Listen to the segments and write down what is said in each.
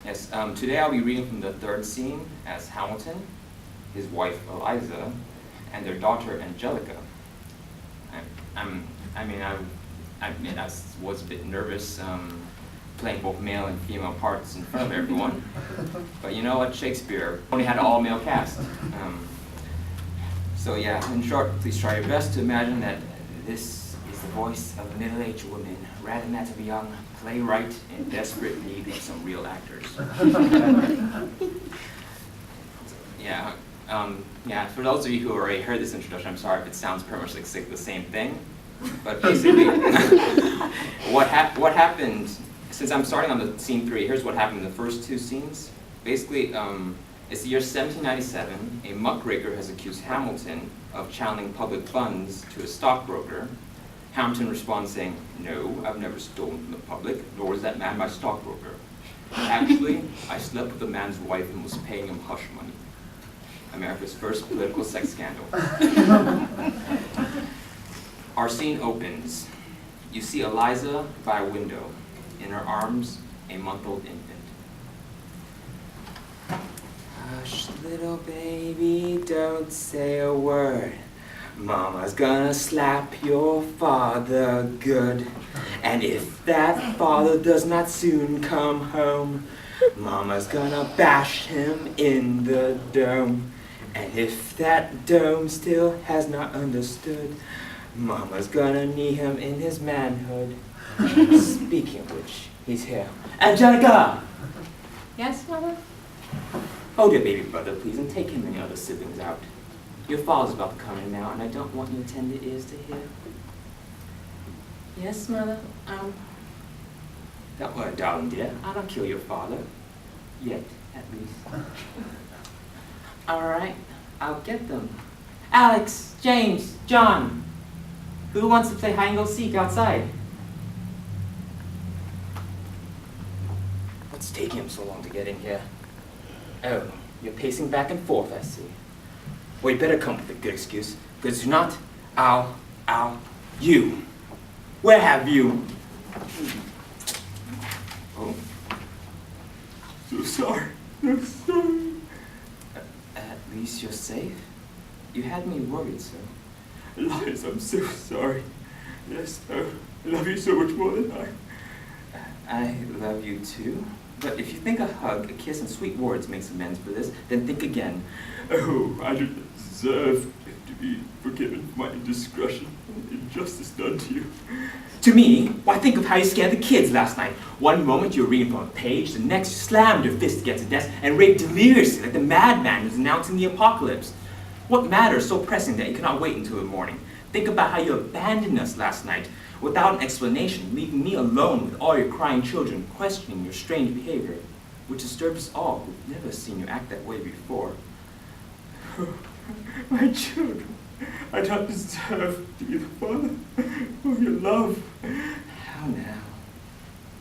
Yes, today I'll be reading from the third scene as Hamilton, his wife Eliza, and their daughter Angelica. I was a bit nervous playing both male and female parts in front of everyone, but you know what, Shakespeare only had an all-male cast. So yeah, in short, please try your best to imagine that this is the voice of a middle-aged woman rather than that of a young playwright in desperate need of some real actors. Yeah, for those of you who already heard this introduction, I'm sorry if it sounds pretty much like the same thing, but basically, what happened, since I'm starting on the scene 3, here's what happened in the first 2 scenes. Basically, it's the year 1797, a muckraker has accused Hamilton of channeling public funds to a stockbroker. Hamilton responds saying, "No, I've never stolen from the public, nor is that man my stockbroker. Actually, I slept with the man's wife and was paying him hush money." America's first political sex scandal. Our scene opens. You see Eliza by a window. In her arms, a month-old infant. "Hush, little baby, don't say a word. Mama's gonna slap your father good. And if that father does not soon come home, Mama's gonna bash him in the dome. And if that dome still has not understood, Mama's gonna knee him in his manhood." Speaking of which, he's here. Angelica! Yes, Mother? Hold your baby brother, please, and take him and the other siblings out. Your father's about to come in now, and I don't want your tender ears to hear. Yes, Mother. Don't worry, darling dear. I don't kill your father. Yet, at least. All right, I'll get them. Alex, James, John. Who wants to play hide and go seek outside? What's taking him so long to get in here? Oh, you're pacing back and forth, I see. Well, you better come up with a good excuse, because if not, you. Where have you? Oh. So sorry. At least you're safe? You had me worried, sir. Eliza, I'm so sorry. Yes, I love you so much more than I love you too. But if you think a hug, a kiss, and sweet words makes amends for this, then think again. Oh, I do not deserve to be forgiven for my indiscretion and injustice done to you. To me? Why, think of how you scared the kids last night. One moment you were reading from a page, the next you slammed your fist against a desk and raved deliriously like the madman who's announcing the apocalypse. What matter is so pressing that you cannot wait until the morning? Think about how you abandoned us last night without an explanation, leaving me alone with all your crying children, questioning your strange behavior, which disturbs us all who've never seen you act that way before. Oh, my children, I don't deserve to be the father of your love. How now?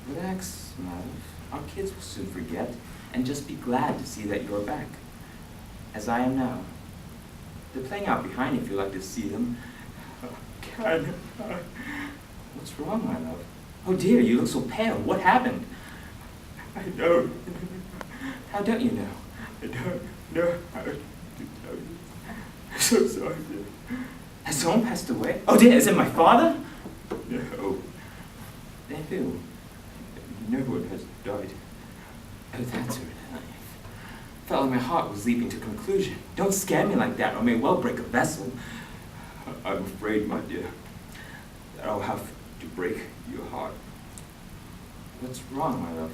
Relax, my love. Our kids will soon forget, and just be glad to see that you're back, as I am now. They're playing out behind you if you'd like to see them. Can I? What's wrong, my love? Oh dear, you look so pale. What happened? I don't. How don't you know? I don't know how to tell you. I'm so sorry, dear. Has someone passed away? Oh dear, is it my father? No. Then who? No one has died. Oh, that's a relief. Felt like my heart was leaping to conclusion. Don't scare me like that, or I may well break a vessel. I'm afraid, my dear, that I'll have to break your heart. What's wrong, my love?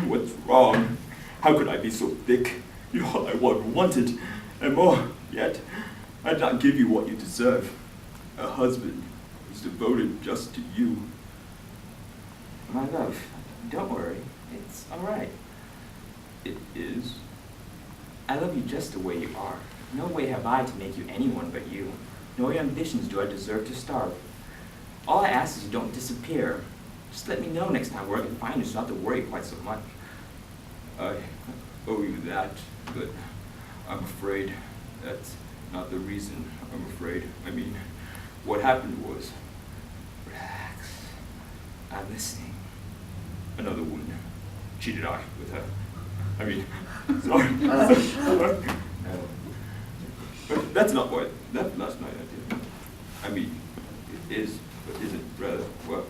What's wrong? How could I be so thick? You're all I wanted, and more. Yet, I did not give you what you deserve. A husband who's devoted just to you. My love, don't worry. It's all right. It is. I love you just the way you are. No way have I to make you anyone but you. Nor your ambitions do I deserve to starve. All I ask is you don't disappear. Just let me know next time where I can find you so I don't have to worry quite so much. I owe you that, but I'm afraid that's not the reason I'm afraid. I mean, what happened was... Relax. I'm listening. Another woman. cheated I with her. I mean, sorry. But that's not what, that's not my idea. I mean, it is, but isn't rather, well,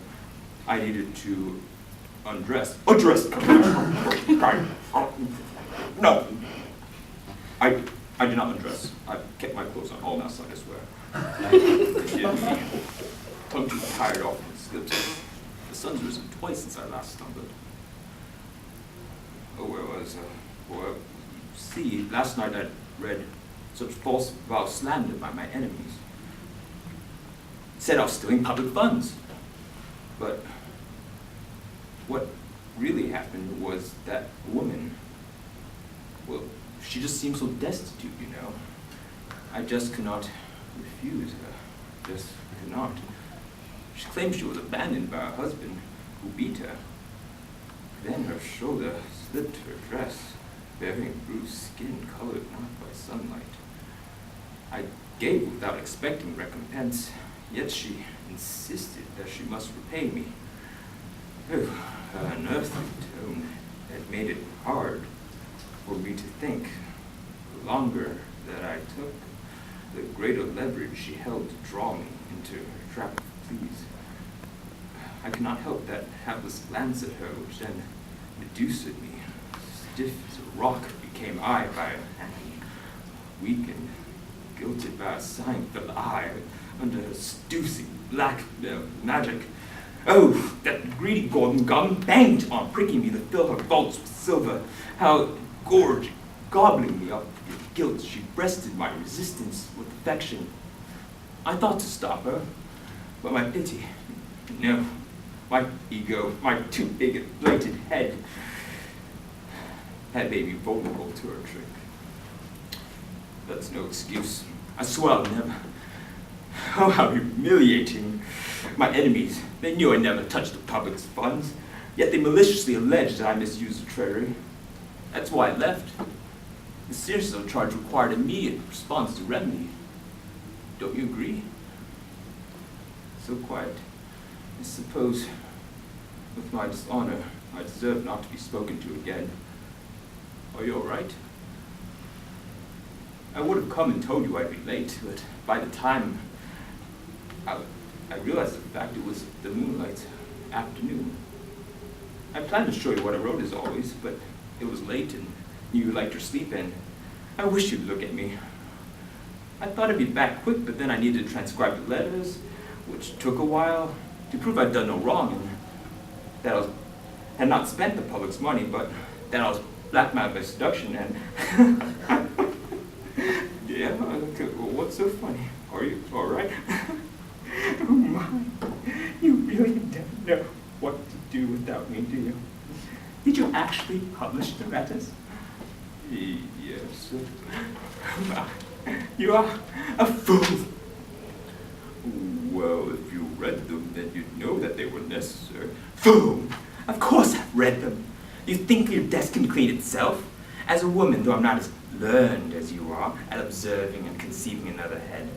I needed to undress. No. I did not undress. I kept my clothes on all outside, I swear. I'm too tired off and slipped. The sun's risen twice since I last stumbled. Oh, where was well, see, last night I read such false vow slander by my enemies. Said I was stealing public funds. But what really happened was that woman, well, she just seemed so destitute, you know. I just could not refuse her. Just could not. She claimed she was abandoned by her husband, who beat her. Then her shoulder slipped her dress, bearing bruised skin colored not by sunlight. I gave without expecting recompense, yet she insisted that she must repay me. Oh, her unearthly tone had made it hard for me to think. The longer that I took, the greater leverage she held to draw me into her trap of pleas. I could not help that hapless glance at her, which then reduced me. Stiff as a rock became I by her hand. Weak and guilted by a sign fell I under her seducing black magic. Oh, that greedy golden gum banged on, pricking me to fill her vaults with silver. How gorged, gobbling me up with guilt, she breasted my resistance with affection. I thought to stop her, but my pity, no, my ego, my too big inflated head, had made me vulnerable to her trick. That's no excuse. I swear I'll never. Oh, how humiliating. My enemies, they knew I never touched the public's funds, yet they maliciously alleged that I misused the treasury. That's why I left. The seriousness of the charge required immediate response to remedy. Don't you agree? So quiet. I suppose, with my dishonor, I deserve not to be spoken to again. Are you all right? I would have come and told you I'd be late, but by the time I realized the fact it was the moonlight afternoon. I planned to show you what I wrote as always, but it was late and you liked your sleep in. I wish you'd look at me. I thought I'd be back quick, but then I needed to transcribe the letters, which took a while, to prove I'd done no wrong, and that I had not spent the public's money, but that I was blackmailed by seduction, and yeah, what's so funny? Are you all right? Oh my, you really don't know what to do without me, do you? Did you actually publish the letters? Yes. Oh my, you are a fool. Well, if you read them, then you'd know that they were necessary. Fool! Of course I've read them. You think your desk can clean itself? As a woman, though I'm not as learned as you are at observing and conceiving another head,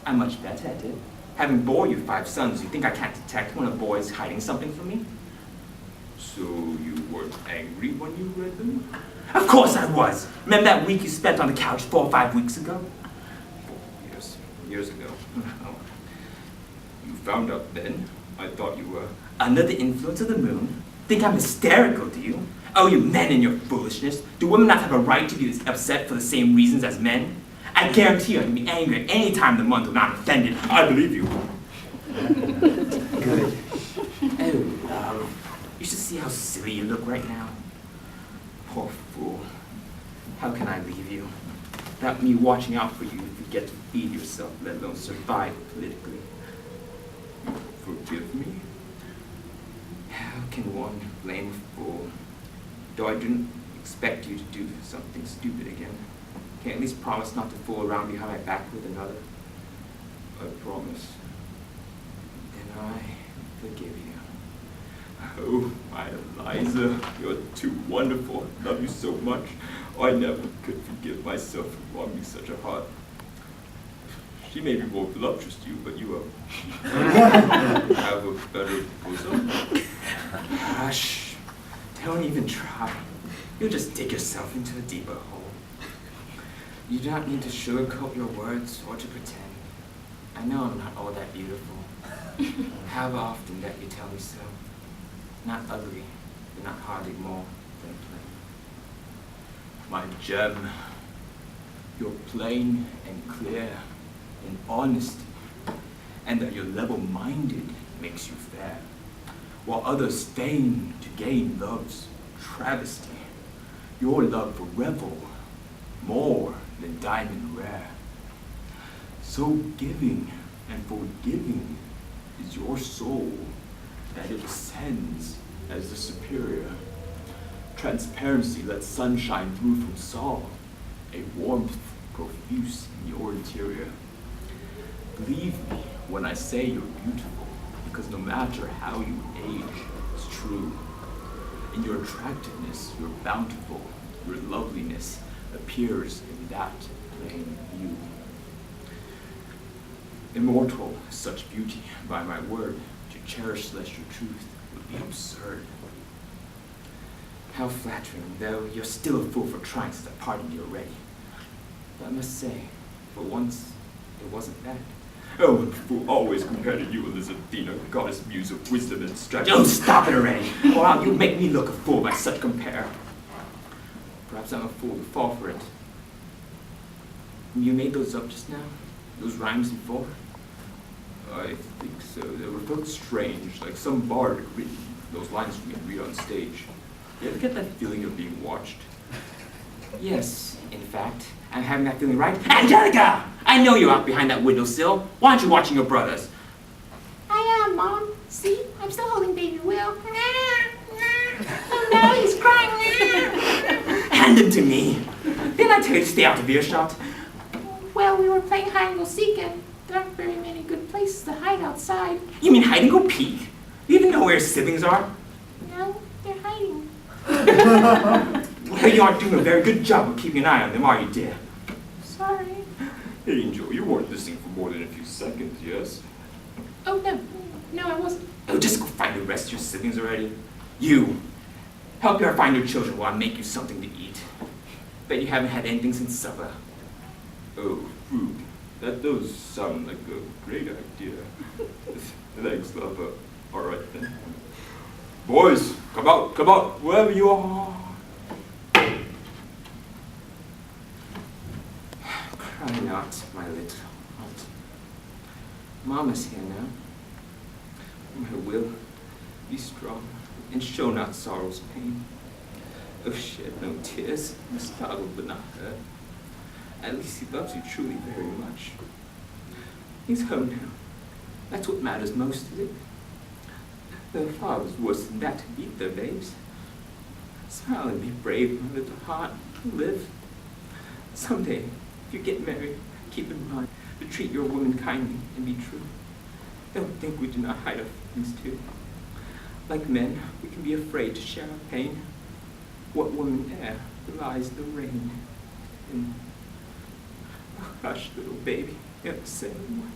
I'm much better at it. Having bore you 5 sons, you think I can't detect when a boy is hiding something from me? So you weren't angry when you read them? Of course I was! Remember that week you spent on the couch 4 or 5 weeks ago? 4 years ago. Oh. You found out then? I thought you were... Under the influence of the moon? Think I'm hysterical, do you? Oh, you men and your foolishness. Do women not have a right to be upset for the same reasons as men? I guarantee you I can be angry at any time of the month when I'm offended. I believe you. Good. Oh, love. You should see how silly you look right now. Poor fool. How can I leave you? Without me watching out for you, you forget to feed yourself, let alone survive politically. Forgive me? How can one blame a fool? Though I didn't expect you to do something stupid again. Can you at least promise not to fool around behind my back with another? I promise. Then I forgive you. Oh, my Eliza, you're too wonderful. I love you so much. I never could forgive myself for loving such a heart. She may be more voluptuous to you, but you have a better bosom. Hush. Don't even try. You'll just dig yourself into a deeper hole. You do not need to sugarcoat your words or to pretend. I know I'm not all that beautiful. How often that you tell me so? Not ugly, but not hardly more than plain. My gem, you're plain and clear and honest, and that you're level-minded makes you fair, while others feign to gain love's travesty. Your love for revel, more than diamond rare. So giving and forgiving is your soul, that it ascends as the superior. Transparency lets sunshine through from Saul, a warmth profuse in your interior. Believe me when I say you're beautiful, because no matter how you age, it's true. In your attractiveness, you're bountiful, your loveliness appears in that plain view. Immortal is such beauty, by my word, to cherish celestial truth would be absurd. How flattering, though you're still a fool for trying since I pardoned you already. But I must say, for once, it wasn't bad. Oh, and fool always compared to you, Elizabethina, goddess muse of wisdom and strategy. Don't stop it already! Wow, you make me look a fool by such compare. Perhaps I'm a fool to fall for it. You made those up just now? Those rhymes in four? I think so. They were felt strange, like some bard had written those lines we can read on stage. You ever get that feeling of being watched? Yes, in fact, I'm having that feeling right. Angelica! I know you're out behind that windowsill. Why aren't you watching your brothers? I am, Mom. See? I'm still holding baby Will. Oh no, he's crying. Hand him to me. Didn't I tell you to stay out of earshot? Well, we were playing hide and go seek, and there aren't very many good places to hide outside. You mean hide and go peek? You even know where your siblings are? No, they're hiding. Well, you aren't doing a very good job of keeping an eye on them, are you, dear? Sorry. Angel, you weren't listening for more than a few seconds, yes? Oh no, no, I wasn't. Oh, just go find the rest of your siblings already. You, help her find your children while I make you something to eat. Bet you haven't had anything since supper. Oh, food. That does sound like a great idea. Thanks, lover. All right then. Boys, come out, wherever you are. Cry not, my little heart. Mama's here now. My will, be strong, and show not sorrow's pain. Oh, shed no tears, startled but not hurt. At least he loves you truly very much. He's home now. That's what matters most, is it? Their father's worse than that to beat their babes. Smile and be brave, my little heart. Live. Someday, if you get married, keep in mind to treat your woman kindly and be true. Don't think we do not hide our feelings too. Like men, we can be afraid to share our pain. What woman e'er belies the rain? And hush, little baby, you're the same one.